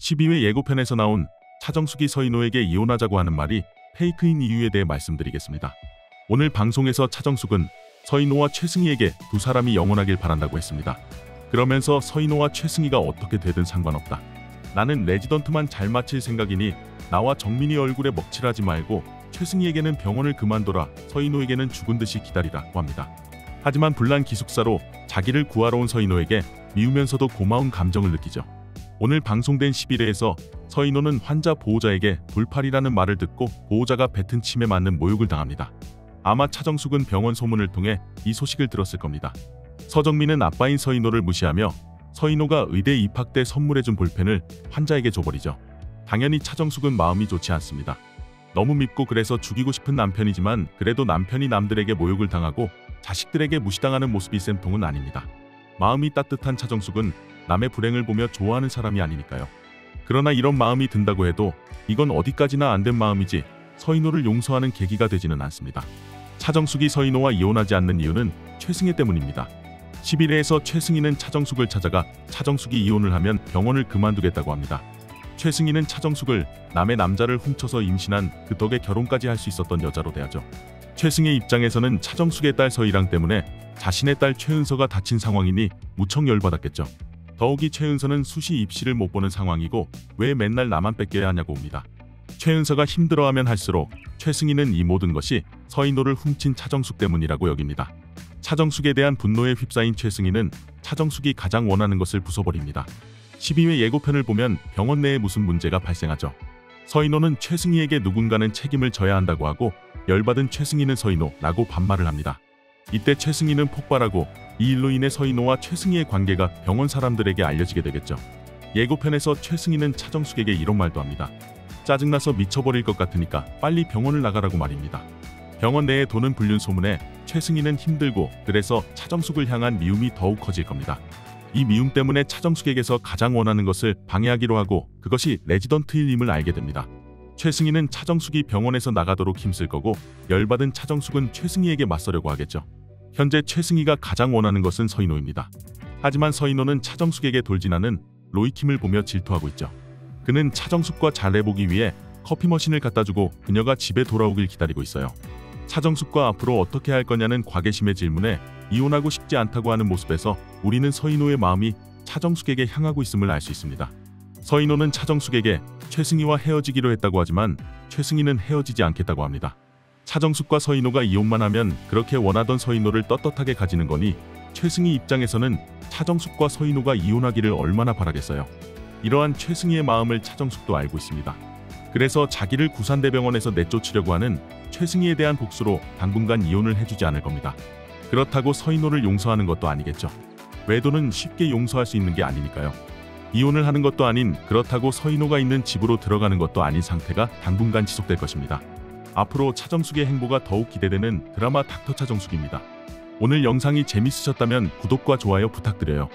12회 예고편에서 나온 차정숙이 서인호에게 이혼하자고 하는 말이 페이크인 이유에 대해 말씀드리겠습니다. 오늘 방송에서 차정숙은 서인호와 최승희에게 두 사람이 영원하길 바란다고 했습니다. 그러면서 서인호와 최승희가 어떻게 되든 상관없다. 나는 레지던트만 잘 마칠 생각이니 나와 정민이 얼굴에 먹칠하지 말고 최승희에게는 병원을 그만둬라, 서인호에게는 죽은 듯이 기다리라고 합니다. 하지만 불난 기숙사로 자기를 구하러 온 서인호에게 미우면서도 고마운 감정을 느끼죠. 오늘 방송된 11회에서 서인호는 환자 보호자에게 돌팔이라는 말을 듣고 보호자가 뱉은 침에 맞는 모욕을 당합니다. 아마 차정숙은 병원 소문을 통해 이 소식을 들었을 겁니다. 서정민은 아빠인 서인호를 무시하며 서인호가 의대 입학 때 선물해준 볼펜을 환자에게 줘버리죠. 당연히 차정숙은 마음이 좋지 않습니다. 너무 밉고 그래서 죽이고 싶은 남편이지만 그래도 남편이 남들에게 모욕을 당하고 자식들에게 무시당하는 모습이 쌤통은 아닙니다. 마음이 따뜻한 차정숙은 남의 불행을 보며 좋아하는 사람이 아니니까요. 그러나 이런 마음이 든다고 해도 이건 어디까지나 안 된 마음이지 서인호를 용서하는 계기가 되지는 않습니다. 차정숙이 서인호와 이혼하지 않는 이유는 최승희 때문입니다. 11회에서 최승희는 차정숙을 찾아가 차정숙이 이혼을 하면 병원을 그만두겠다고 합니다. 최승희는 차정숙을 남의 남자를 훔쳐서 임신한 그 덕에 결혼까지 할 수 있었던 여자로 대하죠. 최승희 입장에서는 차정숙의 딸 서희랑 때문에 자신의 딸 최은서가 다친 상황이니 무척 열받았겠죠. 더욱이 최은서는 수시 입시를 못 보는 상황이고 왜 맨날 나만 뺏겨야 하냐고 옵니다. 최은서가 힘들어하면 할수록 최승희는 이 모든 것이 서인호를 훔친 차정숙 때문이라고 여깁니다. 차정숙에 대한 분노에 휩싸인 최승희는 차정숙이 가장 원하는 것을 부숴버립니다. 12회 예고편을 보면 병원 내에 무슨 문제가 발생하죠. 서인호는 최승희에게 누군가는 책임을 져야 한다고 하고 열받은 최승희는 서인호라고 반말을 합니다. 이때 최승희는 폭발하고 이 일로 인해 서인호와 최승희의 관계가 병원 사람들에게 알려지게 되겠죠. 예고편에서 최승희는 차정숙에게 이런 말도 합니다. 짜증나서 미쳐버릴 것 같으니까 빨리 병원을 나가라고 말입니다. 병원 내에 도는 불륜 소문에 최승희는 힘들고 그래서 차정숙을 향한 미움이 더욱 커질 겁니다. 이 미움 때문에 차정숙에게서 가장 원하는 것을 방해하기로 하고 그것이 레지던트일 힘을 알게 됩니다. 최승희는 차정숙이 병원에서 나가도록 힘쓸 거고 열받은 차정숙은 최승희에게 맞서려고 하겠죠. 현재 최승희가 가장 원하는 것은 서인호입니다. 하지만 서인호는 차정숙에게 돌진하는 로이킴을 보며 질투하고 있죠. 그는 차정숙과 잘 해보기 위해 커피 머신을 갖다주고 그녀가 집에 돌아오길 기다리고 있어요. 차정숙과 앞으로 어떻게 할 거냐는 과계심의 질문에 이혼하고 싶지 않다고 하는 모습에서 우리는 서인호의 마음이 차정숙에게 향하고 있음을 알 수 있습니다. 서인호는 차정숙에게 최승희와 헤어지기로 했다고 하지만 최승희는 헤어지지 않겠다고 합니다. 차정숙과 서인호가 이혼만 하면 그렇게 원하던 서인호를 떳떳하게 가지는 거니 최승희 입장에서는 차정숙과 서인호가 이혼하기를 얼마나 바라겠어요. 이러한 최승희의 마음을 차정숙도 알고 있습니다. 그래서 자기를 구산대병원에서 내쫓으려고 하는 최승희에 대한 복수로 당분간 이혼을 해주지 않을 겁니다. 그렇다고 서인호를 용서하는 것도 아니겠죠. 외도는 쉽게 용서할 수 있는 게 아니니까요. 이혼을 하는 것도 아닌 그렇다고 서인호가 있는 집으로 들어가는 것도 아닌 상태가 당분간 지속될 것입니다. 앞으로 차정숙의 행보가 더욱 기대되는 드라마 닥터 차정숙입니다. 오늘 영상이 재밌으셨다면 구독과 좋아요 부탁드려요.